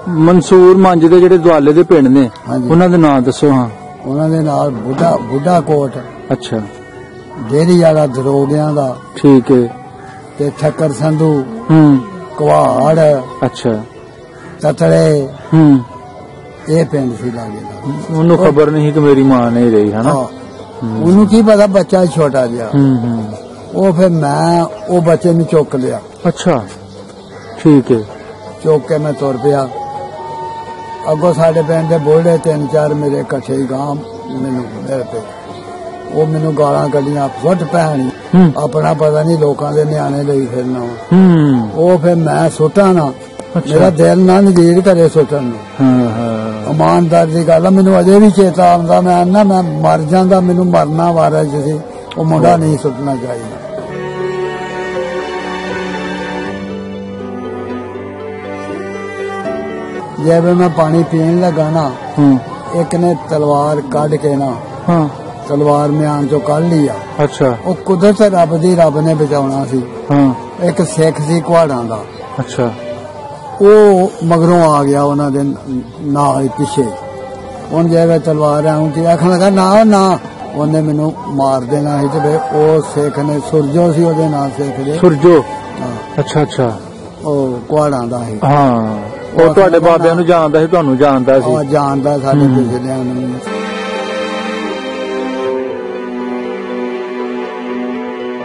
मंसूर मंज दे जेडे दुआले दे पिंड ने उन्हां दे नाम दसो। हाँ उन्हां दे नाल बुढ़ा कोट, अच्छा, डेरी वाला दरोगियां दा, ठीक है, ते ठक्कर संधू, कुहाड़, अच्छा, ततड़े, ये पिंड सी लागे। उन्होंने खबर नहीं कि मेरी मां नहीं रही है ना। उन्होंने की पता, बच्चा छोटा जिहा, वो फिर मैं वो बच्चे नु चुक लिया। अच्छा, ठीक है, चुक के मैं तुर पिया। अगो साडे पिंड दे बोले 3-4 मेरे कट्ठे गांव मैनू मेरे पे वो मैनू गालां कड्डियां, फुट पैनी, अपना पता नहीं लोकां दे न्याणे लई फिरना। वो फिर मैं सुटा ना, मेरा दिल ना नजीर करे सुटन नूं। ईमानदार दी गल मैनू अजे भी चेता आंदा, मैं ना मैं मर जांदा, मैनू मरना वारा सी, वो मुंडा नहीं सुटना चाहिए। जब मैं पानी पीन लगा ना, एक ने तलवार काट के ना, तलवार म्यान चो कल लिया। अच्छा, वो कुदरत रब दी, रब ने बचाना सी। एक सिख सी कुहाड़ां दा। अच्छा, वो मगरों आ गया उन्हां दे नाल पिछे। उन जब तलवार आऊं की आखन लगा ना ना, उन्हें मैनू मार देना ही। ते वो सिख ने सुरजो सी ओदे नाल, सिख दे सुरजो। अच्छा अच्छा, ओ कुहाड़ां दा ही। हाँ, ਉਹ ਤੁਹਾਡੇ ਬਾਬਿਆਂ ਨੂੰ ਜਾਣਦਾ ਸੀ, ਤੁਹਾਨੂੰ ਜਾਣਦਾ ਸੀ? ਜਾਣਦਾ, ਸਾਡੇ ਪਿਛਲਿਆਂ ਨੂੰ।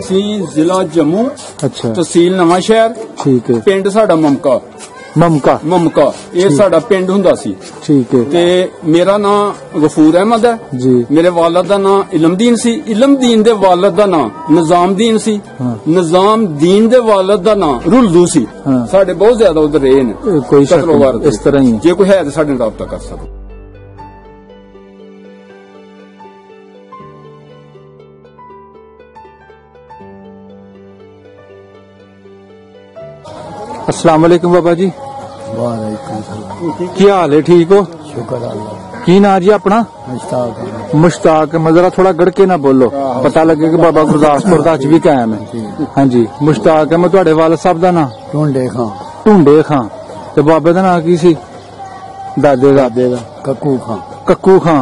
ਅਸੀਂ ਜ਼ਿਲ੍ਹਾ ਜੰਮੂ, ਅੱਛਾ, ਤਹਿਸੀਲ ਨਵਾਂ ਸ਼ਹਿਰ, ਠੀਕ ਹੈ, ਪਿੰਡ ਸਾਡਾ ਮਮਕਾ। ਮਮਕਾ ਇਹ ਸਾਡਾ ਪਿੰਡ ਹੁੰਦਾ ਸੀ। ਠੀਕ ਹੈ। ਤੇ ਮੇਰਾ ਨਾਮ ਗਫੂਰ ਅਹਿਮਦ ਹੈ ਜੀ। ਮੇਰੇ ਵਾਲਦ ਦਾ ਨਾਮ ਇਲਮਦੀਨ ਸੀ। ਇਲਮਦੀਨ ਦੇ ਵਾਲਦ ਦਾ ਨਾਮ ਨਿਜ਼ਾਮਦੀਨ ਸੀ। ਨਿਜ਼ਾਮਦੀਨ ਦੇ ਵਾਲਦ ਦਾ ਨਾਮ ਰੁਲਦੂ ਸੀ। ਸਾਡੇ ਬਹੁਤ ਜ਼ਿਆਦਾ ਉਧਰ ਰਹੇ ਨੇ, ਕੋਈ ਕਤਲੋਵਾਰ ਇਸ ਤਰ੍ਹਾਂ ਹੀ। ਜੇ ਕੋਈ ਹੈ ਤਾਂ ਸਾਡੇ ਨਾਲ ਰਾਬਤਾ ਕਰ ਸਕੋ। अस्सलाम वालेकुम बाबा जी। वालेकुम सलाम। की हाल है? ठीक हो? शुक्र अल्लाह। की ना जी अपना? मुश्ताक। मुश्ताक, जरा थोड़ा गड़के ना बोलो, पता लगे कि बाबा गुरदासपुर का अज भी कायम है। हाँ जी, मुश्ताक है। मैं तुहाडे वालिद साहब दा नाम? ढूंढे खां। ढूंढे खां। ते बाबे दा नाम की सी? दादे दा? कक्कू खां। कक्कू खां।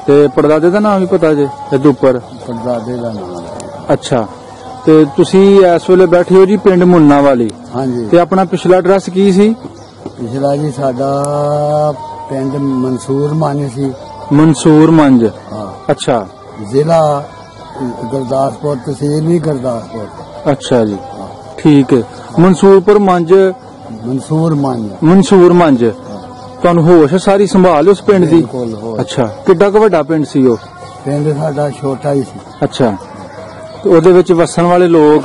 ते परदादे दा नाम भी पता जे? इदे उपर परदादे दा नाम। अच्छा, ते तुसी इस वेले बैठे हो जी पिंड मुन्ना वाली? हाँ जी। ते अपना पिछला एड्रेस की सी? पिछला जी साडा पिंड मंसूर मंज सी। मंसूर मंज। अच्छा, जिला गुरदासपुर, तहसील भी गुरदासपुर। अच्छा जी, ठीक है। मंसूर मंज। मंसूर मंज। तुहानू होश सारी संभाल उस पिंड दी? अच्छा, किड्डा क वड्डा पिंड सी ओ? पिंड साडा छोटा ही सी। अच्छा, ਉਹਦੇ ਵਿੱਚ ਵਸਣ ਵਾਲੇ ਲੋਕ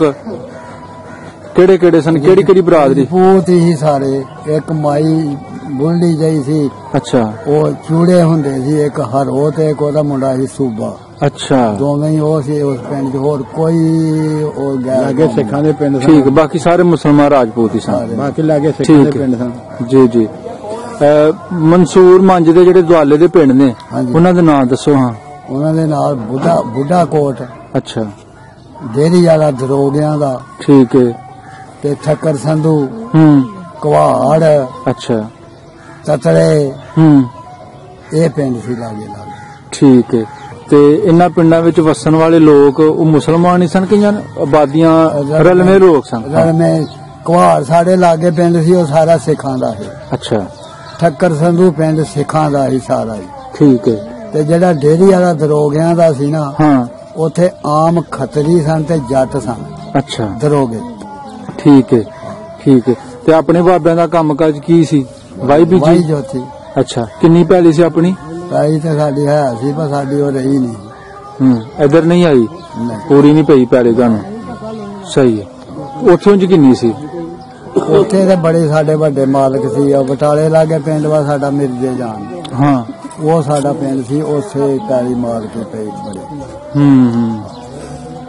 ਕਿਹੜੇ ਕਿਹੜੇ ਸਨ? ਕਿਹੜੀ ਕਿਹੜੀ ਬਰਾਦਰੀ? ਬਹੁਤ ਹੀ ਸਾਰੇ। ਇੱਕ ਮਾਈ ਬੁੱਢੀ ਜਿਹੀ ਸੀ। ਅੱਛਾ, ਉਹ ਚੂੜੇ ਹੁੰਦੇ ਸੀ। ਇੱਕ ਹਰੋ ਤੇ ਇੱਕ ਉਹਦਾ ਮੁੰਡਾ ਸੀ ਸੂਬਾ। ਅੱਛਾ, ਦੋਵੇਂ ਹੀ ਉਹ ਸੀ ਉਸ ਪਿੰਡ 'ਚ, ਹੋਰ ਕੋਈ ਉਹ ਲਾਗੇ ਸਿੱਖਾਂ ਦੇ ਪਿੰਡ ਸਨ। ਠੀਕ, ਬਾਕੀ ਸਾਰੇ ਮੁਸਲਮਾਨ ਰਾਜਪੂਤ ਹੀ ਸਨ। ਬਾਕੀ ਲਾਗੇ ਸਿੱਖਾਂ ਦੇ ਪਿੰਡ ਸਨ। ਜੀ ਜੀ। ਮਨਸੂਰ ਮੰਜ ਦੇ ਜਿਹੜੇ ਦੁਆਲੇ ਦੇ ਪਿੰਡ ਨੇ ਉਹਨਾਂ ਦੇ ਨਾਮ ਦੱਸੋ। ਹਾਂ, ਉਹਨਾਂ ਦੇ ਨਾਲ ਬੁੱਢਾ ਕੋਟ। ਅੱਛਾ, डेरी वाला दरोगियां दा। ठीक है। ते ठक्कर संधू, कुहाड़, अच्छा, ततड़े, ये पिंड सी लागे लागे। ठीक है। ते इन्हां पिंडां विच वसन वाले लोग मुसलमान ही सन कि आबादियां रलमे लोग सन? रलमे। कुहाड़ साडे लागे पिंड सी, ओह सारा सिखां दा है। अच्छा, ठक्कर संधू पिंड सिखां दा ही सारा ही। ठीक है। ते जेड़ा डेरी वाला दरोगियां दा सी ना, उथे आम खतरी सन ते जट सन। अच्छा, दरोगे। ठीक है, ठीक है। ते अपने बाबे दा कामकाज की सी? वाई बीजी? वाई जो थी। अच्छा, किन्नी पैली सी अपनी? पैली ते साडी है सी, पर साडी ओ रही नहीं। इधर नहीं आई? नहीं, पूरी नहीं पई पैली तुहानू? सही है। उथे उंज किन्नी सी? उथे ते बड़े साडे वड्डे मालक सी। बटाले लागे पिंड वा साडा मिर्जे जान। हाँ, वो साडा पिंड सी, उसे पैली मार के पई बड़े।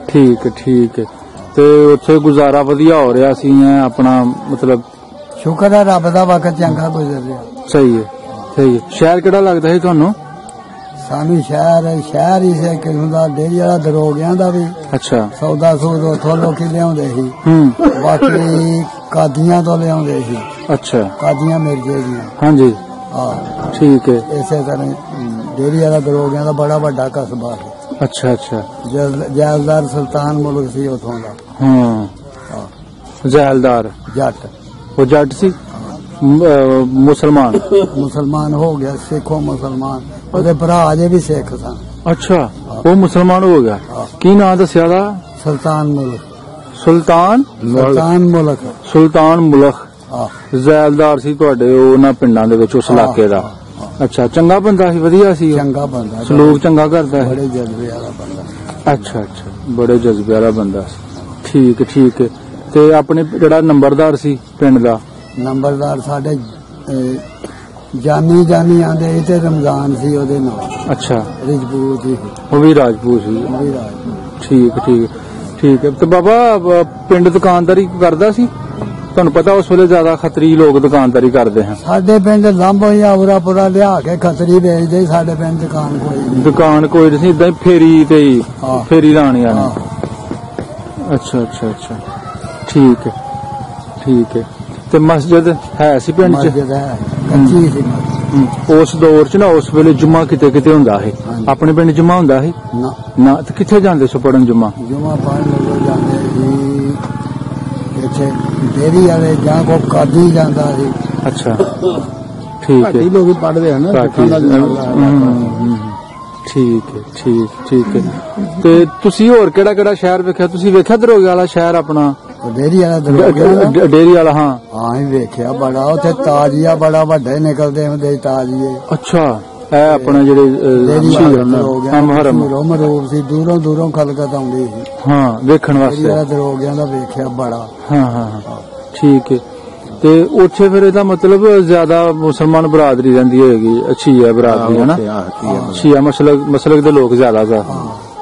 ठीक है, ठीक है। ते उत्थे गुजारा वधिया हो रहा सी अपना, मतलब? शुक्र है रब दा, वक्त चंगा गुजर रहा। सही है, सही है। शहर केड़ा लगदा है तुहानू? सानू शहर ही से किस्म दा, डेरी वाला दरोगियां दा भी। अच्छा, सौदा सूद उथों लोकी लियाउंदे सी, बाकी कादियां तो लियाउंदे सी। अच्छा कादियां मिर्जे दी। हाँ जी हाँ ठीक है। इसे तरह डेरी वाला दरोगियां दा बड़ा बड़ा कस्बा है। अच्छा अच्छा जैलदार सुल्तान मुल्क सी उथों दा। हाँ जैलदार जट वो जट सी मुसलमान मुसलमान हो गया सिखो मुसलमान ਉਹਦੇ ਭਰਾ ਅਜੇ ਵੀ ਸਿੱਖ ਸਨ। अच्छा वो मुसलमान हो गया की नाम दसिया दा? ਸੁਲਤਾਨ ਮੁਲਕ। ਸੁਲਤਾਨ ਮੁਲਕ ਸੁਲਤਾਨ ਮੁਲਕ ਜ਼ੈਲਦਾਰ ਸੀ ਤੁਹਾਡੇ ਉਹਨਾਂ ਪਿੰਡਾਂ ਦੇ ਵਿੱਚ ਉਸ ਇਲਾਕੇ ਦਾ। ਅੱਛਾ ਚੰਗਾ ਬੰਦਾ ਸੀ ਵਧੀਆ ਸੀ ਚੰਗਾ ਬੰਦਾ ਸਲੂਕ ਚੰਗਾ ਕਰਦਾ ਹੈ ਬੜੇ ਜਜ਼ਬੇ ਵਾਲਾ ਬੰਦਾ। ਅੱਛਾ ਅੱਛਾ ਬੜੇ ਜਜ਼ਬੇ ਵਾਲਾ ਬੰਦਾ ਸੀ ਠੀਕ ਠੀਕ ਹੈ। ਤੇ ਆਪਣੇ ਜਿਹੜਾ ਨੰਬਰਦਾਰ ਸੀ ਪਿੰਡ ਦਾ? ਨੰਬਰਦਾਰ ਸਾਡੇ ਜਾਨੀ ਆਂਦੇ ਤੇ ਰਮਜ਼ਾਨ ਸੀ ਉਹਦੇ ਨਾਲ। ਅੱਛਾ ਰਾਜਪੂਤ ਸੀ ਉਹ ਵੀ ਰਾਜਪੂਤ ਸੀ ਠੀਕ ਠੀਕ ਹੈ। ਤੇ ਬਾਬਾ ਪਿੰਡ ਦੁਕਾਨਦਾਰੀ ਕਰਦਾ ਸੀ? ਤੁਹਾਨੂੰ ਪਤਾ ਉਸ ਵੇਲੇ ਜ਼ਿਆਦਾ ਖੱਤਰੀ ਲੋਕ ਦੁਕਾਨਦਾਰੀ ਕਰਦੇ ਹਨ। ਸਾਡੇ ਪਿੰਡ ਲਾਂਭੋ ਜਾਂ ਉਰਾਪੁਰਾ ਲਿਆ ਕੇ ਖੱਤਰੀ ਵੇਚਦੇ। ਸਾਡੇ ਪਿੰਡ ਦੁਕਾਨ ਕੋਈ ਨਹੀਂ ਇਦਾਂ ਹੀ ਫੇਰੀ ਤੇ ਫੇਰੀ ਲਾਣੀ ਆ। ਅੱਛਾ ਅੱਛਾ ਅੱਛਾ ਠੀਕ ਹੈ। ਤੇ ਮਸਜਿਦ ਹੈ ਸੀ ਪਿੰਡ ਚ? ਕੱਚੀ ਸੀ ਉਸ ਦੌਰ ਚ ਨਾ ਉਸ ਵੇਲੇ ਜੁਮਾ ਕਿਤੇ ਕਿਤੇ ਹੁੰਦਾ ਹੈ। ਆਪਣੇ ਪਿੰਡ ਜੁਮਾ ਹੁੰਦਾ ਹੈ ਨਾ? ਤੇ ਕਿੱਥੇ ਜਾਂਦੇ ਸੋ ਪੜਨ ਜੁਮਾ ਪੜ੍ਹਨ ਲੋਕ ਜਾਂਦੇ ਸੀ ਇੱਥੇ ਡੇਰੀ ਵਾਲੇ ਜਾਂ ਕੋ ਕਾਦੀ ਜਾਂਦਾ ਸੀ। ਅੱਛਾ ਠੀਕ ਹੈ ਲੋਕ ਪੜ੍ਹਦੇ ਹਨ ਠੀਕ ਹੈ। ਤੇ ਤੁਸੀਂ ਹੋਰ ਕਿਹੜਾ ਸ਼ਹਿਰ ਵੇਖਿਆ? ਤੁਸੀਂ ਵੇਖਿਆ ਦਰੋਗੇ ਵਾਲਾ ਸ਼ਹਿਰ ਆਪਣਾ? ਡੇਰੀ ਵਾਲਾ ਡੇਰੀ ਵਾਲਾ ਹਾਂ ਹੀ ਵੇਖਿਆ ਬੜਾ। ਉੱਥੇ ਤਾਜੀਆ ਬੜਾ ਵੱਡਾ ਨਿਕਲਦੇ ਹੁੰਦੇ ਤਾਜੀਏ। ਅੱਛਾ ਇਹ ਆਪਣਾ ਜਿਹੜੇ ਮਰੂਬ ਸੀ ਦੂਰੋਂ ਖਲਕਤ ਆਉਂਦੀ ਸੀ ਹਾਂ ਵੇਖਣ ਵਾਸਤੇ। ਦਰੋਗਿਆਂ ਦਾ ਵੇਖਿਆ ਬੜਾ। ਹਾਂ ਠੀਕ ਹੈ। ਤੇ ਉੱਥੇ ਫਿਰ ਇਹਦਾ ਮਤਲਬ ਜ਼ਿਆਦਾ ਮੁਸਲਮਾਨ ਬਰਾਦਰੀ ਰਹਿੰਦੀ ਹੋਏਗੀ? ਅੱਛੀ ਹੈ ਬਰਾਦਰੀ ਹੈ ਨਾ? ਸ਼ੀਆ ਮਸਲਕ ਦੇ ਲੋਕ ਜ਼ਿਆਦਾ ਗਾ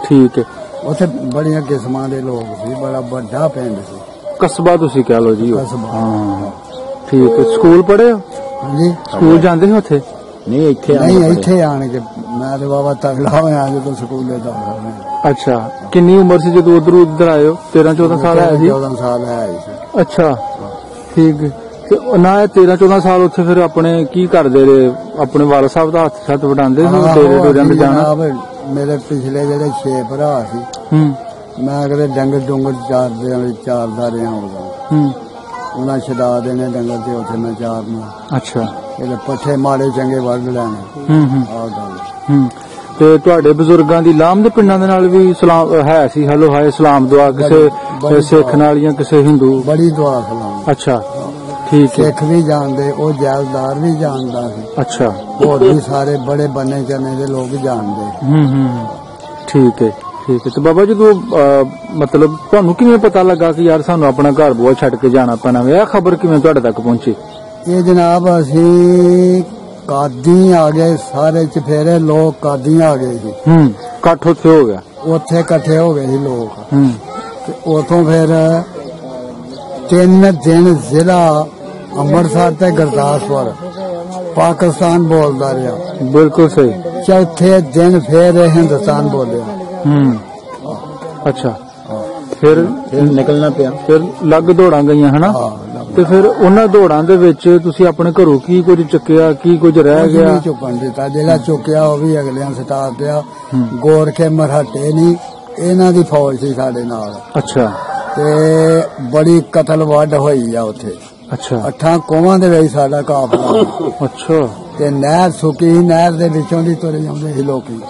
ਠੀਕ ਹੈ। ਉੱਥੇ ਬੜੀਆਂ ਕਿਸਮਾਂ ਦੇ ਲੋਕ ਸੀ ਬੜਾ ਵੱਡਾ ਪਿੰਡ ਸੀ ਕਸਬਾ ਤੁਸੀਂ ਕਹਿ ਲਓ ਜੀ। ਹਾਂ ਠੀਕ ਹੈ। ਸਕੂਲ ਪੜ੍ਹੇ ਹੋ? ਹਾਂਜੀ ਸਕੂਲ ਜਾਂਦੇ ਹੋ ਉੱਥੇ? ਨਹੀਂ ਇੱਥੇ ਆਣ ਕੇ ਮੈਂ ਤੇ ਬਾਬਾ ਤਗੜਾ ਹੋਇਆ ਜਦੋਂ ਸਕੂਲੇ ਦਾ। ਅੱਛਾ ਕਿੰਨੀ ਉਮਰ ਸੀ ਜਦੋਂ ਉਧਰ ਆਏ ਹੋ? 13-14 ਸਾਲ ਹੈ ਜੀ? 14 ਸਾਲ ਹੈ ਜੀ। ਅੱਛਾ ਠੀਕ ਹੈ। ਨਾ 13-14 ਸਾਲ ਉੱਥੇ ਫਿਰ ਆਪਣੇ ਕੀ ਕਰਦੇ ਰਹੇ? ਆਪਣੇ ਵਾਲਾ ਸਾਹਿਬ ਦਾ ਹੱਥ ਵਟਾਉਂਦੇ ਸੀ ਡੇਰੇ ਡੋਰਿਆਂ ਤੇ ਜਾਣਾ? ਮੇਰੇ ਪਿਛਲੇ ਜਿਹੜੇ 6 ਭਰਾ ਸੀ ਮੈਂ ਕਦੇ ਡੰਗਰ ਚਾਰਦਾ ਰਿਹਾ ਉਹਨਾਂ ਛਡਾ ਦੇਣੇ ਡੰਗਰ ਤੇ ਉੱਥੇ ਮੈਂ ਚਾਰਨਾ। ਅੱਛਾ ਇਹਦੇ ਪੱਠੇ ਮਾੜੇ ਚੰਗੇ ਵੱਢ ਲੈਣੇ ਆਹ ਗੱਲ। ਤੇ ਤੁਹਾਡੇ ਬਜ਼ੁਰਗਾਂ ਦੀ ਲਾਮ ਦੇ ਪਿੰਡਾਂ ਦੇ ਨਾਲ ਵੀ ਸਲਾਮ ਹੈ ਸੀ? ਹੈਲੋ ਹਾਏ ਸਲਾਮ ਦੁਆ ਕਿਸੇ ਸਿੱਖ ਨਾਲ ਜਾਂ ਕਿਸੇ ਹਿੰਦੂ? ਬੜੀ ਦੁਆ ਸਲਾਮ। ਅੱਛਾ ਠੀਕ ਹੈ। ਸਿੱਖ ਵੀ ਜਾਣਦੇ ਉਹ ਜੈਲਦਾਰ ਵੀ ਜਾਣਦਾ ਸੀ। ਅੱਛਾ ਹੋਰ ਵੀ ਸਾਰੇ ਬੜੇ ਬੰਨੇ ਚਨੇ ਦੇ ਲੋਕ ਜਾਣਦੇ। ਠੀਕ ਹੈ। ਤੇ ਬਾਬਾ ਜਦੋਂ ਮਤਲਬ ਤੁਹਾਨੂੰ ਕਿਵੇਂ ਪਤਾ ਲੱਗਾ ਕਿ ਯਾਰ ਸਾਨੂੰ ਆਪਣਾ ਘਰ ਬੂਹਾ ਛੱਡ ਕੇ ਜਾਣਾ ਪੈਣਾ? ਇਹ ਖਬਰ ਕਿਵੇਂ ਤੁਹਾਡੇ ਤੱਕ ਪਹੁੰਚੀ? ਇਹ ਜਨਾਬ ਅਸੀਂ ਕਾਦੀ ਆ ਗਏ ਸਾਰੇ ਚਫੇਰੇ ਲੋਕ ਕਾਦੀ ਆ ਗਏ ਸੀ। ਇਕੱਠ ਉੱਥੇ ਹੋ ਗਿਆ? ਉੱਥੇ ਇਕੱਠੇ ਹੋ ਗਏ ਸੀ ਲੋਕ। ਤੇ ਉਥੋਂ ਫਿਰ 3 ਦਿਨ ਜ਼ਿਲ੍ਹਾ ਅੰਮ੍ਰਿਤਸਰ ਤੇ ਗੁਰਦਾਸਪੁਰ ਪਾਕਿਸਤਾਨ ਬੋਲਦਾ ਰਿਹਾ। ਬਿਲਕੁਲ ਸਹੀ। ਚੌਥੇ ਦਿਨ ਫਿਰ ਹਿੰਦੁਸਤਾਨ ਬੋਲਿਆ। ਅੱਛਾ ਫਿਰ ਨਿਕਲਣਾ ਪਿਆ। ਫਿਰ ਲੱਗ ਦੌੜਾਂ ਗਈਆਂ ਹਨਾ? ਤੇ ਫਿਰ ਉਹਨਾਂ ਦੌੜਾਂ ਦੇ ਵਿੱਚ ਤੁਸੀਂ ਆਪਣੇ ਘਰੋਂ ਕੀ ਕੁਝ ਚੁੱਕਿਆ ਕੀ ਕੁਝ ਰਹਿ ਗਿਆ? ਚੁੱਕਣ ਦਿੱਤਾ ਜਿਹੜਾ ਚੁੱਕਿਆ ਉਹ ਵੀ ਅਗਲਿਆਂ ਸਟਾ ਪਿਆ। ਗੋਰਖੇ ਮਰਾਠੇ ਨਹੀਂ ਇਹਨਾਂ ਦੀ ਫੌਜ ਸੀ ਸਾਡੇ ਨਾਲ। ਅੱਛਾ ਤੇ ਬੜੀ ਕਤਲ ਵੱਢ ਹੋਈ ਆ ਉੱਥੇ। ਅੱਛਾ 8 ਕੋਵਾਂ ਦੇ ਵਿੱਚ ਸਾਡਾ ਕਾਫਲਾ। ਅੱਛਾ ਤੇ ਨਹਿਰ ਸੁੱਕੀ ਨਹਿਰ ਦੇ ਵਿੱਚੋਂ ਦੀ ਤੁਰੇ ਜਾਂਦੇ ਸੀ ਲੋਕੀ।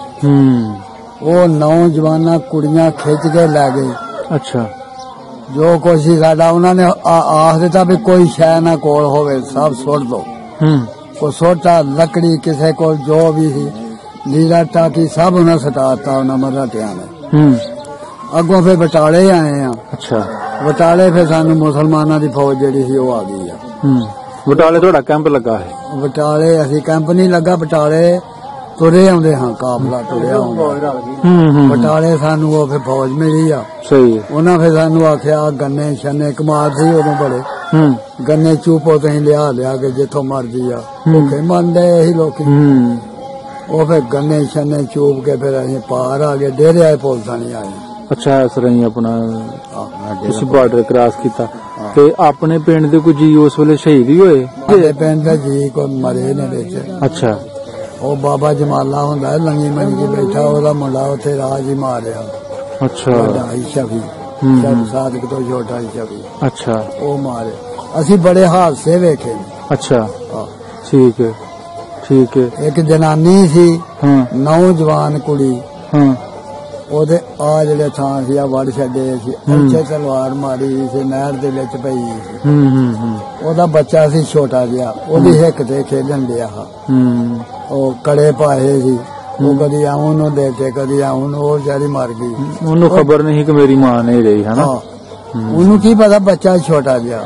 ਉਹ ਨੌਜਵਾਨਾਂ ਕੁੜੀਆਂ ਖਿੱਚ ਕੇ ਲੈ ਗਏ। ਅੱਛਾ ਜੋ ਕੁਛ ਸੀ ਸਾਡਾ ਉਹਨਾਂ ਨੇ ਆਖ ਦਿੱਤਾ ਵੀ ਕੋਈ ਸ਼ੈ ਨਾ ਕੋਲ ਹੋਵੇ ਸਭ ਸੁੱਟ ਦੋ। ਕੋਈ ਸੋਟਾ ਲੱਕੜੀ ਕਿਸੇ ਕੋਲ ਜੋ ਵੀ ਸੀ ਲੀੜਾ ਟਾਕੀ ਸਭ ਉਹਨਾਂ ਸਟਾਤਾ ਉਹਨਾਂ ਮਰਾਠਿਆਂ ਨੇ। ਅੱਗੋਂ ਫਿਰ ਬਟਾਲੇ ਆਏ ਆ। ਅੱਛਾ ਬਟਾਲੇ ਫਿਰ ਸਾਨੂੰ ਮੁਸਲਮਾਨਾਂ ਦੀ ਫੌਜ ਜਿਹੜੀ ਸੀ ਉਹ ਆ ਗਈ ਆ। ਬਟਾਲੇ ਤੁਹਾਡਾ ਕੈਂਪ ਲੱਗਾ ਹੈ? ਬਟਾਲੇ ਅਸੀਂ ਕੈਂਪ ਨਹੀਂ ਲੱਗਾ ਬਟਾਲੇ ਤੁਰੇ ਆਉਂਦੇ ਹਾਂ ਕਾਫਲਾ ਤੁਰਿਆ ਆਉਂਦਾ। ਬਟਾਲੇ ਸਾਨੂੰ ਉਹ ਫਿਰ ਫੌਜ ਮਿਲੀ ਆ। ਸਹੀ। ਉਹਨਾਂ ਫਿਰ ਸਾਨੂੰ ਆਖਿਆ ਗੰਨੇ ਛੰਨੇ ਕਮਾਦ ਸੀ ਉਦੋਂ ਬੜੇ ਗੰਨੇ ਚੂਪੋ ਤੁਸੀਂ ਲਿਆ ਕੇ ਜਿੱਥੋਂ ਮਰਜੀ ਆ ਭੁੱਖੇ ਮੰਨਦੇ ਇਹੀ ਲੋਕੀ। ਉਹ ਫਿਰ ਗੰਨੇ ਛੰਨੇ ਚੂਪ ਕੇ ਫਿਰ ਅਸੀਂ ਪਾਰ ਆ ਗਏ ਡੇਰੇ ਆਏ ਪੁਲਿਸਾਂ ਨਹੀਂ ਆਏ। ਅੱਛਾ ਇਸ ਤਰ੍ਹਾਂ ਹੀ ਆਪਣਾ ਤੁਸੀਂ ਬਾਰਡਰ ਕ੍ਰਾਸ ਕੀਤਾ ਤੇ ਆਪਣੇ ਪਿੰਡ ਦੇ ਕੋਈ ਜੀ ਉਸ ਵੇਲੇ ਸ਼ਹੀਦ ਹੀ ਹੋਏ? ਸਾਡੇ ਪਿੰਡ ਦੇ ਜੀ ਕੋਈ ਮਰੇ ਨੇ ਵਿੱਚ। ਅੱਛਾ। ਉਹ ਬਾਬਾ ਜਮਾਲਾ ਹੁੰਦਾ ਲੰਗੀ ਮੰਜੀ ਚ ਬੈਠਾ, ਉਹਦਾ ਮੁੰਡਾ ਉੱਥੇ ਰਾਜ ਹੀ ਮਾਰਿਆ। ਅੱਛਾ। ਸ਼ਫੀ ਸਾਦਕ ਤੋਂ ਛੋਟਾ ਸ਼ਫੀ। ਅੱਛਾ। ਉਹ ਮਾਰੇ। ਅਸੀਂ ਬੜੇ ਹਾਦਸੇ ਵੇਖੇ। ਅੱਛਾ ਠੀਕ ਹੈ ਠੀਕ ਹੈ। ਇੱਕ ਜਨਾਨੀ ਸੀ ਨੌਜਵਾਨ ਕੁੜੀ, ਉਹਦੇ ਆ ਜਿਹੜੇ ਥਾਂ ਸੀ ਆ ਵੜ ਛੱਡੇ ਸੀ, ਅੱਛੇ ਤਲਵਾਰ ਮਾਰੀ ਸੀ, ਨਹਿਰ ਦੇ ਵਿੱਚ ਪਈ ਸੀ। ਉਹਦਾ ਬੱਚਾ ਸੀ ਛੋਟਾ ਜਿਹਾ, ਉਹਦੀ ਹਿੱਕ ਤੇ ਖੇਡਣ ਡਿਆ। ਉਹ ਕੜੇ ਪਾਏ ਸੀ, ਉਹ ਕਦੀ ਆਉਂ ਨੂੰ ਦੇ ਕੇ ਕਦੀ ਆਉਂ ਨੂੰ, ਉਹ ਵਿਚਾਰੀ ਮਰ ਗਈ। ਉਹਨੂੰ ਖਬਰ ਨਹੀਂ ਕਿ ਮੇਰੀ ਮਾਂ ਨਹੀਂ ਰਹੀ ਹੈ ਨਾ। ਉਹਨੂੰ ਕੀ ਪਤਾ, ਬੱਚਾ ਛੋਟਾ ਜਿਹਾ।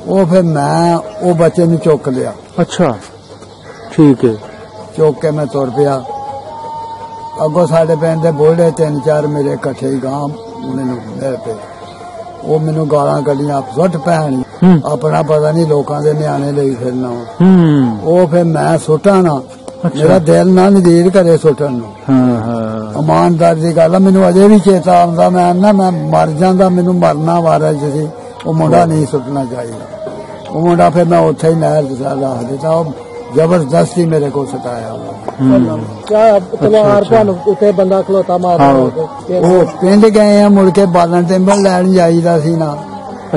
ਉਹ ਫਿਰ ਮੈਂ ਉਹ ਬੱਚੇ ਨੂੰ ਚੁੱਕ ਲਿਆ। ਅੱਛਾ ਠੀਕ ਹੈ। ਚੁੱਕ ਕੇ ਮੈਂ ਤੁਰ ਪਿਆ। ਅੱਗੋਂ ਸਾਡੇ ਪਿੰਡ ਦੇ ਬੋਲੇ 3-4 ਮੇਰੇ ਇਕੱਠੇ ਹੀ ਗਾਂ ਮੈਨੂੰ ਮਿਲ ਪਏ। ਉਹ ਮੈਨੂੰ ਗਾਲਾਂ ਕੱਢੀਆਂ, ਸੁੱਟ ਭੈਣ, ਆਪਣਾ ਪਤਾ ਨਹੀਂ ਲੋਕਾਂ ਦੇ ਨਿਆਣੇ ਲਈ ਫਿਰਨਾ। ਉਹ ਫਿਰ ਮੈਂ ਸੁੱਟਾਂ ਨਾ, ਮੇਰਾ ਦਿਲ ਨਾ ਨਜ਼ੀਰ ਕਰੇ ਸੁੱਟਣ ਨੂੰ। ਇਮਾਨਦਾਰ ਦੀ ਗੱਲ ਆ, ਮੈਨੂੰ ਅਜੇ ਵੀ ਚੇਤਾ ਆਉਂਦਾ, ਮੈਂ ਮਰ ਜਾਂਦਾ, ਮੈਨੂੰ ਮਰਨਾ ਵਾਰਾ ਚ ਸੀ। ਉਹ ਮੁੰਡਾ ਨਹੀਂ ਸੁੱਟਣਾ ਚਾਹੀਦਾ। ਉਹ ਮੁੰਡਾ ਫਿਰ ਮੈਂ ਉੱਥੇ ਹੀ ਨਹਿਰ ਰੱਖ ਦਿੱਤਾ। ਉਹ ਜ਼ਬਰਦਸਤੀ ਮੇਰੇ ਕੋਲ ਸਤਾਇਆ। ਤਲਵਾਰ ਤੁਹਾਨੂੰ ਉੱਤੇ ਬੰਦਾ ਖਲੋਤਾ ਮਾਰਦਾ। ਉਹ ਪਿੰਡ ਗਏ ਆ, ਮੁੜ ਕੇ ਬਾਲਣ ਟਿੰਬਲ ਲੈਣ ਜਾਈਦਾ ਸੀ ਨਾ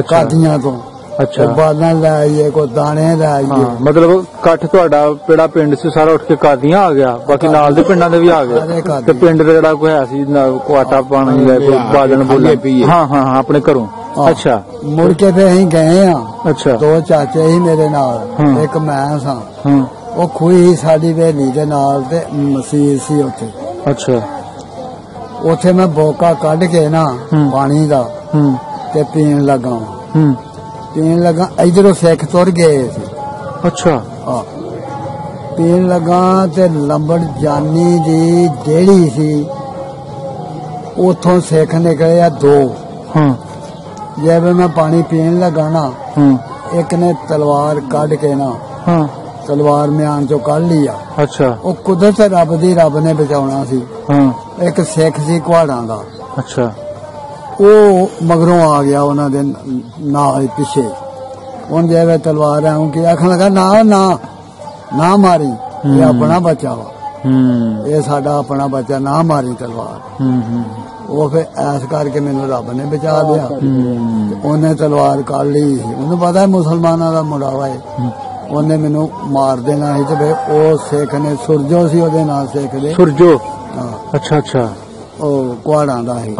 ਕਾਦੀਆਂ ਤੋਂ। ਅੱਛਾ। ਬਾਲਣ ਲੈ ਆਈਏ, ਕੋਈ ਦਾਣੇ ਲੈ ਆਈਏ। ਮਤਲਬ ਇਕੱਠ ਤੁਹਾਡਾ ਜਿਹੜਾ ਪਿੰਡ ਸੀ ਸਾਰਾ ਉੱਠ ਕੇ ਕਾਦੀਆਂ ਆ ਗਿਆ, ਬਾਕੀ ਨਾਲ ਦੇ ਪਿੰਡਾਂ ਦੇ ਵੀ ਆ ਗਏ ਤੇ ਪਿੰਡ ਦਾ ਜਿਹੜਾ ਕੋਈ ਹੈ ਸੀ ਕੁਆਟਾ ਪਾਣੀ ਲੈ ਕੋਈ ਬਾਲਣ ਬੋਲੇ। ਹਾਂ ਆਪਣੇ ਘਰੋਂ। ਅੱਛਾ। ਮੁੜ ਕੇ ਫਿਰ ਅਸੀਂ ਗਏ ਆ। ਅੱਛਾ। 2 ਚਾਚੇ ਸੀ ਮੇਰੇ ਨਾਲ, ਇੱਕ ਮੈਂ ਸਾਂ। ਉਹ ਖੂਹੀ ਸਾਡੀ ਹਵੇਲੀ ਦੇ ਨਾਲ ਤੇ ਮਸੀਤ ਸੀ ਉੱਥੇ। ਅੱਛਾ। ਉੱਥੇ ਮੈਂ ਬੋਕਾ ਕੱਢ ਕੇ ਨਾ ਪਾਣੀ ਦਾ ਤੇ ਪੀਣ ਲੱਗਾ। ਇਧਰੋਂ ਸਿੱਖ ਤੁਰ ਗਏ ਸੀ। ਅੱਛਾ। ਪੀਣ ਲੱਗਾ ਤੇ ਲੰਬੜ ਜਾਨੀ ਦੀ ਡੇੜੀ ਸੀ, ਉਥੋਂ ਸਿੱਖ ਨਿਕਲੇ ਆ 2। ਜਿਵੇਂ ਮੈਂ ਪਾਣੀ ਪੀਣ ਲੱਗਾ ਨਾ, ਇੱਕ ਨੇ ਤਲਵਾਰ ਕੱਢ ਕੇ ਨਾ ਤਲਵਾਰ ਮਿਆਨ ਚੋਂ ਕੱਢ ਲਈ ਆ। ਅੱਛਾ। ਉਹ ਕੁਦਰਤ ਰੱਬ ਦੀ, ਰੱਬ ਨੇ ਬਚਾਉਣਾ ਸੀ। ਇੱਕ ਸਿੱਖ ਸੀ ਕੁਹਾੜਾਂ ਦਾ। ਅੱਛਾ। ਉਹ ਮਗਰੋਂ ਆ ਗਿਆ ਉਹਨਾਂ ਦੇ ਨਾਲ ਪਿੱਛੇ। ਉਹਨ ਜਿਵੇਂ ਤਲਵਾਰ ਆਉਂ ਕਿ ਆਖਣ ਲੱਗਾ ਨਾ ਮਾਰੀ, ਇਹ ਆਪਣਾ ਬੱਚਾ ਵਾ, ਇਹ ਸਾਡਾ ਆਪਣਾ ਬੱਚਾ, ਨਾ ਮਾਰੀ ਤਲਵਾਰ। ਉਹ ਫਿਰ ਐਸ ਕਰਕੇ ਮੈਨੂੰ ਰੱਬ ਨੇ ਬਚਾ ਲਿਆ। ਉਹਨੇ ਤਲਵਾਰ ਕੱਢ ਲਈ। ਉਹਨੂੰ ਪਤਾ ਮੁਸਲਮਾਨਾਂ ਦਾ ਮੁੰਡਾ ਵਾ, ਉਹਨੇ ਮੈਨੂੰ ਮਾਰ ਦੇਣਾ ਸੀ। ਤੇ ਉਹ ਸਿੱਖ ਨੇ, ਸੁਰਜੋ ਸੀ ਉਹਦੇ ਨਾਲ, ਸਿੱਖ ਦੇ ਸੁਰਜੋ। ਅੱਛਾ। ਉਹ ਕੁਹਾੜਾਂ ਦਾ ਸੀ।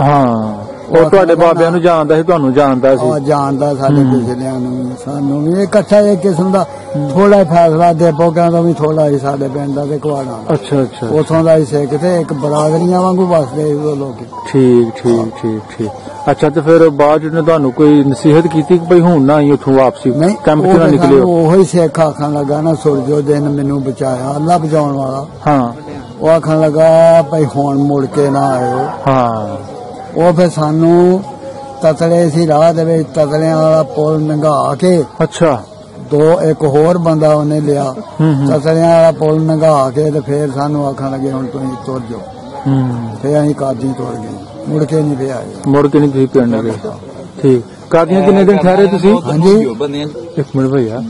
ਉਹ ਤੁਹਾਡੇ ਬਾਬਿਆਂ ਨੂੰ ਜਾਣਦਾ ਸੀ, ਤੁਹਾਨੂੰ ਜਾਣਦਾ ਸੀ? ਜਾਣਦਾ, ਸਾਡੇ ਪਿਛਲਿਆਂ ਨੂੰ ਸਾਨੂੰ ਵੀ। ਇਕੱਠਾ ਇੱਕ ਕਿਸਮ ਦਾ ਥੋੜਾ ਫੈਸਲਾ ਦੇਪੋ ਕਹਿੰਦਾ ਵੀ ਥੋੜਾ ਹੀ ਸਾਡੇ ਪਿੰਡ ਦਾ ਤੇ ਕੁਹਾੜਾਂ ਦਾ। ਅੱਛਾ। ਉਥੋਂ ਦਾ ਹੀ ਸਿੱਖ ਤੇ ਇੱਕ ਬਰਾਦਰੀਆਂ ਵਾਂਗੂ ਵਸਦੇ ਉਹ ਲੋਕ। ਠੀਕ। ਅੱਛਾ। ਤੇ ਫਿਰ ਬਾਅਦ ਨੇ ਤੁਹਾਨੂੰ ਕੋਈ ਨਸੀਹਤ ਕੀਤੀ ਕਿ ਭਈ ਹੁਣ ਨਾ ਹੀ ਉੱਥੋਂ ਵਾਪਸੀ ਕੈਂਪ ਚ ਨਾ ਨਿਕਲਿਓ? ਉਹੀ ਸਿੱਖ ਆਖਣ ਲੱਗਾ ਨਾ, ਸੁਰਜੋ ਦਿਨ ਮੈਨੂੰ ਬਚਾਇਆ, ਅੱਲਾ ਬਚਾਉਣ ਵਾਲਾ। ਉਹ ਆਖਣ ਲੱਗਾ ਭਈ ਹੁਣ ਮੁੜ ਕੇ ਨਾ ਆਇਓ। ਉਹ ਫਿਰ ਸਾਨੂੰ ਤਤਲੇ ਸੀ ਰਾਹ ਦੇ ਵਿੱਚ, ਤਤਲਿਆਂ ਵਾਲਾ ਪੁਲ ਲੰਘਾ ਕੇ। ਅੱਛਾ। ਇੱਕ ਹੋਰ ਬੰਦਾ ਉਹਨੇ ਲਿਆ, ਤਤਲਿਆਂ ਵਾਲਾ ਪੁਲ ਲੰਘਾ ਕੇ ਤੇ ਫਿਰ ਸਾਨੂੰ ਆਖਣ ਲੱਗੇ ਹੁਣ ਤੁਸੀਂ ਤੁਰ ਜਾਓ। ਫਿਰ ਅਸੀਂ ਕਾਦੀ ਤੁਰ ਗਏ, ਮੁੜ ਕੇ ਨਹੀਂ ਪਿਆ। ਮੁੜ ਕੇ ਨਹੀਂ ਤੁਸੀਂ ਪਿੰਡ ਗਏ? ਠੀਕ। ਕਾਦੀਆਂ ਕਿੰਨੇ ਦਿਨ ਠਹਿਰੇ ਤੁਸੀਂ? ਹਾਂਜੀ, ਇੱਕ ਮਿੰਟ ਭਈਆ,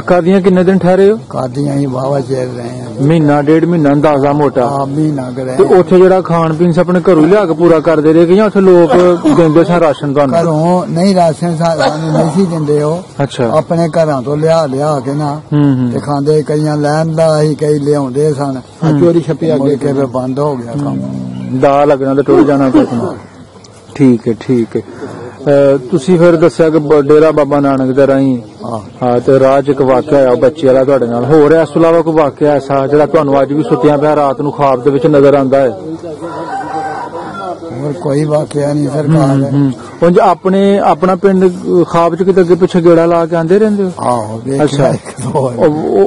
ਕਾਦੀਆਂ ਕਿੰਨੇ ਦਿਨ ਠਹਿਰੇ ਹੋ? ਕਾਦੀਆਂ ਹੀ ਵਾਵਾ ਚੇਰ ਰਹੇ ਆ, ਮਹੀਨਾ 1.5 ਮਹੀਨਾ ਅੰਦਾਜ਼ਾ ਮੋਟਾ। ਮਹੀਨਾ ਕਰੇ। ਤੇ ਉੱਥੇ ਜਿਹੜਾ ਖਾਣ ਪੀਣ ਸੀ ਆਪਣੇ ਘਰੋਂ ਲਿਆ ਕੇ ਪੂਰਾ ਕਰਦੇ ਰਹੇ ਕਿ ਜਾਂ ਉੱਥੇ ਲੋਕ ਦਿੰਦੇ ਸਨ ਰਾਸ਼ਨ ਤੁਹਾਨੂੰ? ਘਰੋਂ ਨਹੀਂ, ਰਾਸ਼ਨ ਸਾਨੂੰ ਨਹੀਂ ਸੀ ਦਿੰਦੇ ਉਹ। ਅੱਛਾ। ਆਪਣੇ ਘਰਾਂ ਤੋਂ ਲਿਆ ਕੇ ਨਾ ਤੇ ਖਾਂਦੇ। ਕਈਆਂ ਲੈਣ ਦਾ ਹੀ, ਕਈ ਲਿਆਉਂਦੇ ਸਨ। ਚੋਰੀ ਛੱਪੀ ਅੱਗੇ ਕੇ ਬੰਦ ਹੋ ਗਿਆ ਕੰਮ। ਦਾ ਲੱਗਣਾ ਤੇ ਟੁੱਟ ਜਾਣਾ ਆਪਣਾ। ਠੀਕ ਹੈ। ਤੁਸੀਂ ਫਿਰ ਦੱਸਿਆ ਕਿ ਡੇਰਾ ਬਾਬਾ ਨਾਨਕ ਦੇ ਰਾਹੀਂ ਤੇ ਰਾਹ ਚ ਇੱਕ ਵਾਕਿਆ ਹੋਇਆ ਬੱਚੇ ਵਾਲਾ ਤੁਹਾਡੇ ਨਾਲ। ਹੋਰ ਇਸ ਤੋਂ ਇਲਾਵਾ ਕੋਈ ਵਾਕਿਆ ਐਸਾ ਜਿਹੜਾ ਤੁਹਾਨੂੰ ਅੱਜ ਵੀ ਸੁੱਤਿਆਂ ਪਿਆ ਰਾਤ ਨੂੰ ਖ਼ਾਬ ਦੇ ਵਿੱਚ ਨਜ਼ਰ ਆਉਂਦਾ ਹੈ? ਹੋਰ ਕੋਈ ਵਾਕਿਆ ਨਹੀਂ ਸਰਕਾਰ। ਉਂਝ ਆਪਣਾ ਪਿੰਡ ਖ਼ਾਬ ਚ ਕਿਤੇ ਅੱਗੇ ਪਿੱਛੇ ਗੇੜਾ ਲਾ ਕੇ ਆਂਦੇ ਰਹਿੰਦੇ ਹੋ? ਆਹੋ। ਅੱਛਾ।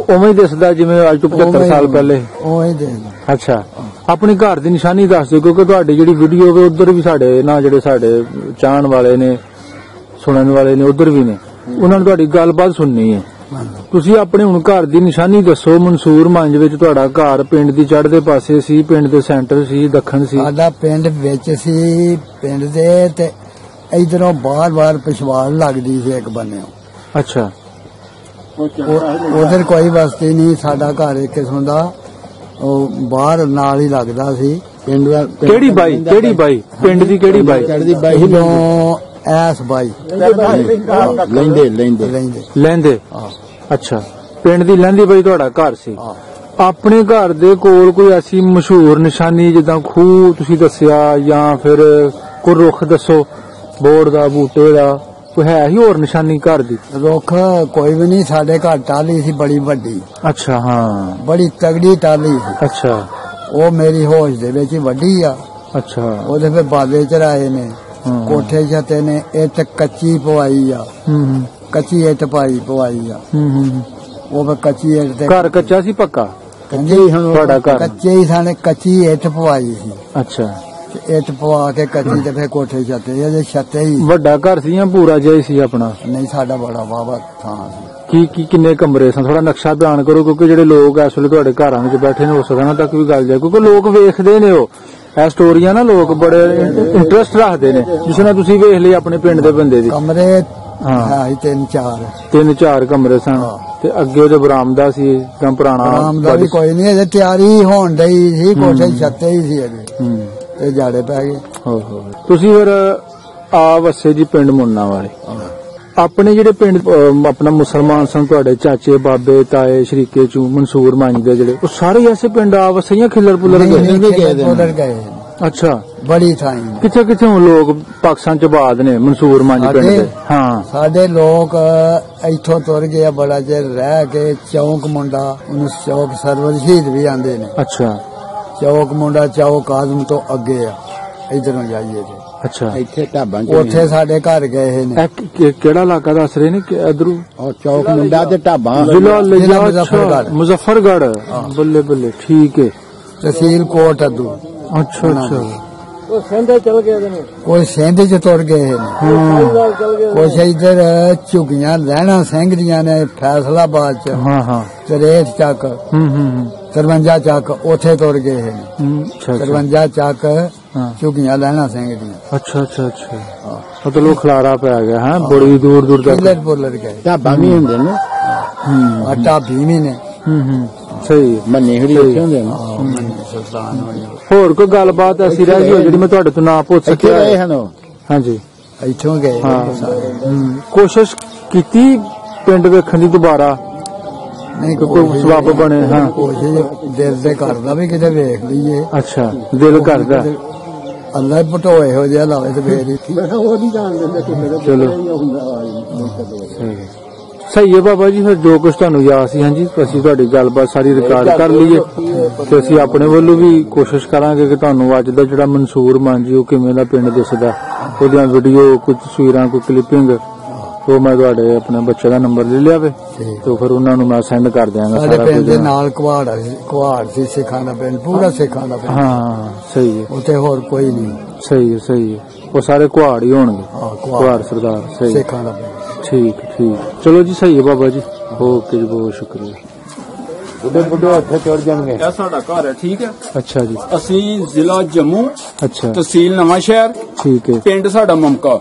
ਉਵੇਂ ਹੀ ਦਿਸਦਾ ਜਿਵੇਂ ਅੱਜ ਤੋਂ 75 ਸਾਲ ਪਹਿਲੇ? ਉਵੇਂ ਦਿਸਦਾ। ਅੱਛਾ। ਆਪਣੀ ਘਰ ਦੀ ਨਿਸ਼ਾਨੀ ਦੱਸ ਦਿਓ, ਕਿਉਂਕਿ ਤੁਹਾਡੀ ਜਿਹੜੀ ਵੀਡੀਓ ਹੋਵੇ ਉਧਰ ਵੀ ਸਾਡੇ ਨਾ, ਜਿਹੜੇ ਸਾਡੇ ਚਾਹਣ ਵਾਲੇ ਨੇ, ਸੁਣਨ ਵਾਲੇ ਨੇ, ਉਧਰ ਵੀ ਨੇ, ਉਹਨਾਂ ਨੇ ਤੁਹਾਡੀ ਗੱਲਬਾਤ ਸੁਣਨੀ ਹੈ। ਤੁਸੀਂ ਆਪਣੇ ਹੁਣ ਘਰ ਦੀ ਨਿਸ਼ਾਨੀ ਦੱਸੋ। ਮਨਸੂਰ ਮੰਜ ਵਿੱਚ ਤੁਹਾਡਾ ਘਰ ਪਿੰਡ ਦੀ ਚੜ੍ਹਦੇ ਪਾਸੇ ਸੀ, ਪਿੰਡ ਦੇ ਸੈਂਟਰ ਸੀ, ਦੱਖਣ ਸੀ? ਸਾਡਾ ਪਿੰਡ ਵਿੱਚ ਸੀ, ਪਿੰਡ ਦੇ ਤੇ ਇਧਰੋਂ ਬਾਰ-ਬਾਰ ਪਿਛਵਾੜ ਲੱਗਦੀ ਸੀ ਇੱਕ ਬੰਨਿਓ। ਅੱਛਾ। ਉਧਰ ਕੋਈ ਬਸਤੀ ਨਹੀਂ, ਸਾਡਾ ਘਰ ਇੱਕ ਕਿਸਮ ਦਾ ਉਹ ਬਾਹਰ ਨਾਲ ਹੀ ਲੱਗਦਾ ਸੀ। ਪਿੰਡ ਕਿਹੜੀ ਬਾਈ ਪਿੰਡ ਦੀ ਕਿਹੜੀ ਬਾਈ? ਐਸ ਬਾਈ ਲੈਂਦੇ। ਅੱਛਾ, ਪਿੰਡ ਦੀ ਲਹਿੰਦੀ ਬਾਈ ਤੁਹਾਡਾ ਘਰ ਸੀ। ਆਪਣੇ ਘਰ ਦੇ ਕੋਲ ਕੋਈ ਐਸੀ ਮਸ਼ਹੂਰ ਨਿਸ਼ਾਨੀ ਜਿੱਦਾਂ ਖੂਹ ਤੁਸੀਂ ਦੱਸਿਆ, ਜਾਂ ਫਿਰ ਕੋਈ ਰੁੱਖ ਦੱਸੋ, ਬੋੜ ਦਾ, ਬੂਟੇ ਦਾ, ਕੋਈ ਹੈ ਹੀ ਹੋਰ ਨਿਸ਼ਾਨੀ ਘਰ ਦੀ? ਰੁੱਖ ਕੋਈ ਵੀ ਨਹੀਂ, ਸਾਡੇ ਘਰ ਟਾਹਲੀ ਸੀ ਬੜੀ ਵੱਡੀ। ਅੱਛਾ। ਹਾਂ, ਬੜੀ ਤਗੜੀ ਟਾਹਲੀ ਸੀ। ਅੱਛਾ। ਉਹ ਮੇਰੀ ਹੋਸ਼ ਦੇ ਵਿੱਚ ਹੀ ਵੱਡੀ ਆ। ਅੱਛਾ। ਉਹਦੇ ਫਿਰ ਬਾਲੇ ਚੜਾਏ ਨੇ, ਕੋਠੇ ਛੱਤੇ ਨੇ, ਇੱਟ ਕੱਚੀ ਪਵਾਈ ਆ। ਕੱਚੀ ਇੱਟ ਪਵਾਈ ਆ। ਉਹ ਫਿਰ ਕੱਚੀ ਇੱਟ ਤੇ ਘਰ ਕੱਚਾ ਸੀ ਪੱਕਾ? ਤੁਹਾਡਾ ਘਰ ਕੱਚੇ ਹੀ ਸਨ, ਕੱਚੀ ਇੱਟ ਪਵਾਈ ਸੀ। ਅੱਛਾ। ਇੱਟ ਪਵਾ ਕੇ ਕੱਚੀ ਤੇ ਫਿਰ ਕੋਠੇ ਛੱਤੇ, ਅਜੇ ਛੱਤੇ ਹੀ। ਵੱਡਾ ਘਰ ਸੀ ਜਾਂ ਪੂਰਾ ਜਿਹਾ ਹੀ ਸੀ ਆਪਣਾ? ਨਹੀਂ, ਸਾਡਾ ਬੜਾ ਵਾਵਾ ਥਾਂ ਸੀ। ਕੀ ਕਿੰਨੇ ਕਮਰੇ ਸਨ? ਥੋੜਾ ਨਕਸ਼ਾ ਬਿਆਨ ਕਰੋ, ਕਿਉਂਕਿ ਜਿਹੜੇ ਲੋਕ ਇਸ ਵੇਲੇ ਤੁਹਾਡੇ ਘਰਾਂ ਵਿੱਚ ਬੈਠੇ ਨੇ, ਹੋ ਸਕਦਾ ਨਾ ਤੱਕ ਵੀ ਗੱਲ ਜਾਏ, ਕਿਉਂਕਿ ਲੋਕ ਵੇਖਦੇ ਨੇ ਇਹ ਸਟੋਰੀਆਂ ਨਾ, ਲੋਕ ਬੜੇ ਇੰਟਰਸਟ ਰੱਖਦੇ ਨੇ। ਜਿਸ ਨਾਲ ਤੁਸੀਂ ਵੇਖ ਲਈ ਆਪਣੇ ਪਿੰਡ ਦੇ ਬੰਦੇ ਦੀ। ਕਮਰੇ ਹੈ 3-4 ਕਮਰੇ ਸਨ, ਤੇ ਅੱਗੇ ਉਹਦੇ ਬਰਾਮਦਾ ਸੀ ਜਾਂ ਪੁਰਾਣਾ? ਬਰਾਮਦਾ ਵੀ ਕੋਈ ਨਹੀਂ, ਅਜੇ ਤਿਆਰੀ ਹੋਣ ਡਈ ਸੀ, ਕੋਠੇ ਛੱਤੇ ਹੀ ਸੀ ਅਜੇ, ਤੇ ਜਾੜੇ ਪੈ ਗਏ। ਤੁਸੀਂ ਫਿਰ ਆ ਵਸੇ ਜੀ ਪਿੰਡ ਮੁੰਨਾ ਵਾਲੇ। ਆਪਣੇ ਜਿਹੜੇ ਪਿੰਡ ਆਪਣਾ ਮੁਸਲਮਾਨ ਸਨ, ਤੁਹਾਡੇ ਚਾਚੇ, ਬਾਬੇ, ਤਾਏ, ਸ਼ਰੀਕੇ ਚੋਂ ਮਨਸੂਰ ਮੰਜ ਦੇ ਜਿਹੜੇ, ਉਹ ਸਾਰੇ ਐਸੇ ਪਿੰਡ ਆ ਵਸੇ ਜਾਂ ਖਿਲਰ ਪੁਲਰ ਗਏ? ਅੱਛਾ। ਬੜੀ ਥਾਂ ਕਿੱਥੇ ਹੁਣ ਲੋਕ ਪਾਕਿਸਤਾਨ ਚ ਆਬਾਦ ਨੇ ਮਨਸੂਰ ਮੰਜ ਪਿੰਡ ਦੇ? ਹਾਂ, ਸਾਡੇ ਲੋਕ ਇੱਥੋਂ ਤੁਰ ਗਏ, ਬੜਾ ਚਿਰ ਰਹਿ ਕੇ ਚੌਂਕ ਮੁੰਡਾ, ਉਹਨੂੰ ਚੌਕ ਸਰਵਰ ਸ਼ਹੀਦ ਵੀ ਆਂਦੇ ਨੇ। ਅੱਛਾ। ਚੌਕ ਮੁੰਡਾ ਚੌਕ ਆਜ਼ਮ ਤੋਂ ਅੱਗੇ ਆ, ਇਧਰੋਂ ਜਾਈਏ ਤੇ। ਅੱਛਾ। ਇੱਥੇ ਢਾਬਾਂ ਉੱਥੇ ਸਾਡੇ ਘਰ ਗਏ ਨੇ। ਕਿਹੜਾ ਇਲਾਕਾ ਦੱਸ ਰਹੇ ਨੇ ਇਧਰੋਂ? ਚੌਕ ਮੁੰਡਾ ਤੇ ਢਾਬਾਂ, ਜ਼ਿਲ੍ਹਾ ਮੁਜ਼ੱਫਰਗੜ੍ਹ। ਬੱਲੇ ਬੱਲੇ, ਠੀਕ ਹੈ। ਤਹਿਸੀਲ ਕੋਟ ਅਦੂ। ਅੱਛਾ ਅੱਛਾ। ਉਹ ਸਿੰਧੇ ਚਲ ਗਏ ਨੇ, ਕੋਈ ਸਿੰਧ ਚ ਤੁਰ ਗਏ ਨੇ, ਕੁਛ ਇਧਰ ਝੁੱਗੀਆਂ ਰਹਿਣਾ ਸਿੰਘ ਦੀਆਂ ਨੇ, ਫੈਸਲਾਬਾਦ ਚ, ਤਰੇਠ ਚੱਕ, 53 ਚੱਕ, ਉੱਥੇ ਤੁਰ ਗਏ ਨੇ। 53 ਚੱਕ ਝੁੱਗੀਆਂ ਲੈਣਾ ਸਿੰਘ ਦੀਆਂ। ਅੱਛਾ ਅੱਛਾ ਅੱਛਾ। ਮਤਲਬ ਖਲਾਰਾ ਪੈ ਗਿਆ ਹੈ, ਬੜੀ ਦੂਰ ਦੂਰ ਤੱਕ ਬੋਲਰ ਗਏ। ਢਾਬਾ ਵੀ ਹੁੰਦੇ ਨੇ, ਢਾਬੀ ਵੀ ਨੇ। ਸਹੀ। ਮੰਨੇ ਹੜੀ ਉੱਥੇ ਹੁੰਦੇ ਨੇ। ਹੋਰ ਕੋਈ ਗੱਲਬਾਤ ਐਸੀ ਰਹਿ ਗਈ ਜਿਹੜੀ ਮੈਂ ਤੁਹਾਡੇ ਤੋਂ ਨਾ ਪੁੱਛ ਸਕਿਆ? ਹਾਂਜੀ, ਇੱਥੋਂ ਗਏ। ਕੋਸ਼ਿਸ਼ ਕੀਤੀ ਪਿੰਡ ਵੇਖਣ ਦੀ ਦੁਬਾਰਾ? ਨਹੀਂ, ਕੋਈ ਸਬੱਬ ਬਣੇ? ਹਾਂ, ਕੋਸ਼ਿਸ਼ ਦਿਲ ਦੇ ਕਰਦਾ ਵੀ ਕਿਤੇ ਵੇਖ ਲਈਏ। ਅੱਛਾ, ਦਿਲ ਕਰਦਾ। ਅੱਲਾ ਭਟੋਏ ਇਹੋ ਜਿਹਾ ਲਾਵੇ ਤੇ ਫੇਰ ਹੀ। ਉਹ ਨਹੀਂ ਜਾਣ ਦਿੰਦੇ ਕਿਸੇ ਚਲੋ ਸਹੀ ਹੈ ਬਾਬਾ ਜੀ। ਫਿਰ ਜੋ ਕੁਝ ਤੁਹਾਨੂੰ ਯਾਦ ਸੀ, ਹਾਂਜੀ, ਅਸੀਂ ਤੁਹਾਡੀ ਗੱਲਬਾਤ ਸਾਰੀ ਰਿਕਾਰਡ ਕਰ ਲਈਏ, ਤੇ ਅਸੀਂ ਆਪਣੇ ਵੱਲੋਂ ਵੀ ਕੋਸ਼ਿਸ਼ ਕਰਾਂਗੇ ਕਿ ਤੁਹਾਨੂੰ ਅੱਜ ਦਾ ਜਿਹੜਾ ਮਨਸੂਰ ਮੰਜ ਉਹ ਕਿਵੇਂ ਦਾ ਪਿੰਡ ਦਿਸਦਾ, ਉਹਦੀਆਂ ਵੀਡੀਓ, ਕੁਝ ਤਸਵੀਰਾਂ, ਕੋਈ ਕਲਿੱਪਿੰਗ, ਉਹ ਮੈਂ ਤੁਹਾਡੇ ਆਪਣੇ ਬੱਚੇ ਦਾ ਨੰਬਰ ਲੈ ਲਿਆ ਵੇ, ਤੇ ਫਿਰ ਉਹਨਾਂ ਨੂੰ ਮੈਂ ਸੈਂਡ ਕਰ ਦਿਆਂਗਾ। ਸਾਡੇ ਪਿੰਡ ਦੇ ਨਾਲ ਕੁਹਾੜ ਸੀ, ਸਿੱਖਾਂ ਦਾ ਪਿੰਡ, ਪੂਰਾ ਸਿੱਖਾਂ ਦਾ ਪਿੰਡ। ਹਾਂ, ਸਹੀ ਹੈ। ਉੱਥੇ ਹੋਰ ਕੋਈ ਨਹੀਂ। ਸਹੀ ਹੈ, ਸਹੀ ਹੈ। ਉਹ ਸਾਰੇ ਕੁਹਾੜ ਹੀ ਹੋਣਗੇ, ਕੁਹਾੜ ਸਰਦਾਰ। ਸਹੀ, ਸਿੱਖਾਂ ਦਾ ਪਿੰਡ। ਠੀਕ ਠੀਕ। ਚਲੋ ਜੀ, ਸਹੀ ਹੈ ਬਾਬਾ ਜੀ। ਓਕੇ ਜੀ, ਬਹੁਤ ਸ਼ੁਕਰੀਆ। ਬੁੱਢੇ ਉੱਥੇ ਚੜ ਜਾਣਗੇ। ਇਹ ਸਾਡਾ ਘਰ ਹੈ, ਠੀਕ ਹੈ। ਅੱਛਾ ਜੀ। ਅਸੀਂ ਜ਼ਿਲ੍ਹਾ ਜੰਮੂ, ਅੱਛਾ, ਤਹਿਸੀਲ ਨਵਾਂ ਸ਼ਹਿਰ, ਠੀਕ ਹੈ। ਪਿੰਡ ਸਾਡਾ ਮਮਕਾ।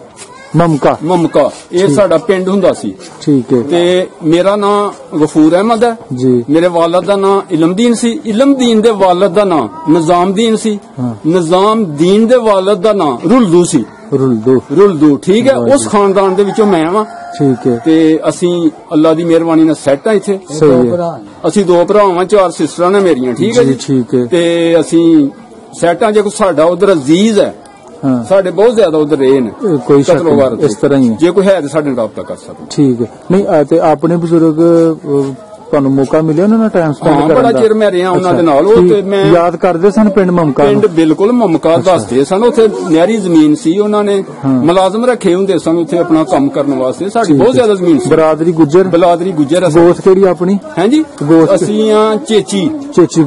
ਇਹ ਸਾਡਾ ਪਿੰਡ ਹੁੰਦਾ ਸੀ, ਠੀਕ ਹੈ। ਤੇ ਮੇਰਾ ਨਾਮ ਗਫੂਰ ਅਹਿਮਦ ਹੈ ਜੀ। ਮੇਰੇ ਵਾਲਦ ਦਾ ਨਾਮ ਇਲਮਦੀਨ ਸੀ। ਇਲਮਦੀਨ ਦੇ ਵਾਲਦ ਦਾ ਨਾਮ ਨਿਜ਼ਾਮਦੀਨ ਸੀ। ਨਿਜ਼ਾਮਦੀਨ ਦੇ ਵਾਲਦ ਦਾ ਨਾਮ ਰੁਲਦੂ ਸੀ। ਰੁਲਦੂ, ਠੀਕ ਹੈ। ਉਸ ਖਾਨਦਾਨ ਦੇ ਵਿੱਚੋਂ ਮੈਂ ਵਾਂ, ਠੀਕ ਹੈ। ਤੇ ਅਸੀਂ ਅੱਲਾ ਦੀ ਮਿਹਰਬਾਨੀ ਨਾਲ ਸੈੱਟ ਆ ਇੱਥੇ। ਅਸੀਂ 2 ਭਰਾ ਵਾਂ, 4 ਸਿਸਟਰਾਂ ਨੇ ਮੇਰੀਆਂ, ਠੀਕ ਹੈ ਜੀ, ਠੀਕ ਹੈ। ਤੇ ਅਸੀਂ ਸੈੱਟ ਆ। ਜੇ ਕੋਈ ਸਾਡਾ ਉਧਰ ਅਜ਼ੀਜ਼ ਹੈ, ਸਾਡੇ ਬਹੁਤ ਜ਼ਿਆਦਾ ਉਧਰ ਰਹੇ ਨੇ, ਕੋਈ ਇਸ ਤਰ੍ਹਾਂ ਹੀ, ਜੇ ਕੋਈ ਹੈ ਤਾਂ ਸਾਡੇ ਨਾਲ ਰਾਬਤਾ ਕਰ ਸਕਦਾ। ਠੀਕ ਹੈ। ਨਹੀਂ, ਤੇ ਆਪਣੇ ਬਜ਼ੁਰਗ ਤੁਹਾਨੂੰ ਮੌਕਾ ਮਿਲਿਆ ਉਹਨਾਂ ਨਾਲ ਟਾਈਮ ਸਪੈਂਡ ਕਰਨ ਦਾ? ਬੜਾ ਚਿਰ ਮੈਂ ਰਿਹਾ ਉਹਨਾਂ ਦੇ ਨਾਲ। ਉਹ ਤੇ ਮੈਂ ਯਾਦ ਕਰਦੇ ਸਨ ਪਿੰਡ ਮਮਕਾ? ਪਿੰਡ ਬਿਲਕੁਲ ਮਮਕਾ ਦੱਸਦੇ ਸਨ। ਉੱਥੇ ਨਹਿਰੀ ਜ਼ਮੀਨ ਸੀ, ਉਹਨਾਂ ਨੇ ਮੁਲਾਜ਼ਮ ਰੱਖੇ ਹੁੰਦੇ ਸਨ ਉੱਥੇ ਆਪਣਾ ਕੰਮ ਕਰਨ ਵਾਸਤੇ। ਸਾਡੀ ਬਹੁਤ ਜ਼ਿਆਦਾ ਜ਼ਮੀਨ ਸੀ। ਬਰਾਦਰੀ ਗੁੱਜਰ? ਬਰਾਦਰੀ ਗੁੱਜਰ। ਗੋਤ ਕਿਹੜੀ ਆਪਣੀ? ਹਾਂਜੀ, ਅਸੀਂ ਚੇਚੀ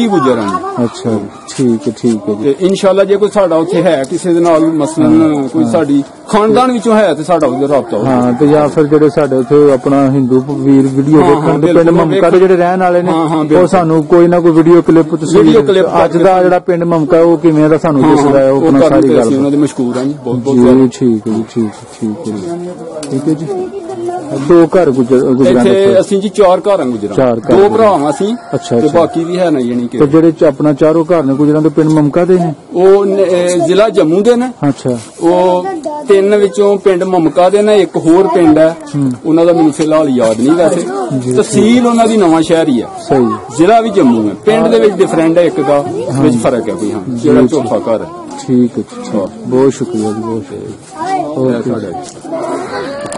ਗੁੱਜਰ ਹਾਂ। ਅੱਛਾ, ਠੀਕ ਹੈ, ਠੀਕ ਹੈ ਜੀ। ਤੇ ਇਨਸ਼ਾਅੱਲਾ ਜੇ ਕੋਈ ਸਾਡਾ ਉੱਥੇ ਹੈ ਕਿਸੇ ਦੇ ਨਾਲ, ਮਸਲਨ ਕੋਈ ਸਾਡੀ ਖਾਨਦਾਨ ਵਿੱਚੋਂ ਹੈ ਤੇ ਸਾਡਾ ਉਹਦਾ ਰਾਬਤਾ ਹੋ ਹਾਂ ਤੇ ਜਾਂ ਫਿਰ ਜਿਹੜੇ ਸਾਡੇ ਉੱਥੇ ਆਪਣਾ ਹਿੰਦੂ ਵੀਰ ਵੀਡੀਓ ਦੇਖਣ ਦੇ ਪਿੰਡ ਮਮਕਾ ਦੇ ਜਿਹੜੇ ਰਹਿਣ ਵਾਲੇ ਨੇ ਉਹ ਸਾਨੂੰ ਕੋਈ ਨਾ ਕੋਈ ਵੀਡੀਓ ਕਲਿੱਪ ਤੁਸੀਂ ਅੱਜ ਦਾ ਜਿਹੜਾ ਪਿੰਡ ਮਮਕਾ ਉਹ ਕਿਵੇਂ ਦਾ ਸਾਨੂੰ ਦੱਸਦਾ ਹੈ ਉਹ ਆਪਣਾ ਸਾਰੀ ਗੱਲ ਉਹਨਾਂ ਦੇ ਮਸ਼ਹੂਰ ਆ ਜੀ ਬਹੁਤ ਬਹੁਤ ਜੀ ਠੀਕ ਹੈ ਜੀ ਠੀਕ ਹੈ ਜੀ ਦੋ ਘਰ ਗੁਜਰਾਂ ਇੱਥੇ ਅਸੀਂ ਜੀ 4 ਘਰਾਂ ਗੁਜਰਾਂ 2 ਭਰਾਵਾਂ ਅਸੀਂ ਤੇ ਬਾਕੀ ਵੀ ਹੈ ਨਾ ਯਾਨੀ ਕਿ ਤੇ ਜਿਹੜੇ ਆਪਣਾ 4 ਘਰ ਨੇ ਗੁਜਰਾਂ ਦੇ ਪਿੰਡ ਮਮਕਾ ਦੇ ਨੇ ਉਹ ਜ਼ਿਲ੍ਹਾ ਜੰਮੂ ਦੇ ਨੇ ਅੱਛਾ ਉਹ 3 ਵਿੱਚੋਂ ਪਿੰਡ ਮਮਕਾ ਦੇ ਨੇ ਇੱਕ ਹੋਰ ਪਿੰਡ ਹੈ ਉਹਨਾਂ ਦਾ ਮੈਨੂੰ ਫਿਲਹਾਲ ਯਾਦ ਨਹੀਂ ਵੈਸੇ ਤਹਿਸੀਲ ਉਹਨਾਂ ਦੀ ਨਵਾਂ ਸ਼ਹਿਰ ਹੀ ਹੈ ਸਹੀ ਜ਼ਿਲ੍ਹਾ ਵੀ ਜੰਮੂ ਹੈ ਪਿੰਡ ਦੇ ਵਿੱਚ ਡਿਫਰੈਂਟ ਹੈ ਇੱਕ ਦਾ ਵਿੱਚ ਫਰਕ ਹੈ ਕੋਈ ਹਾਂ ਜਿਹੜਾ ਚੌਥਾ ਘਰ ਹੈ ਠੀਕ ਹੈ ਬਹੁਤ ਸ਼ੁਕਰੀਆ ਜੀ ਬਹੁਤ ਸ਼ੁਕਰੀਆ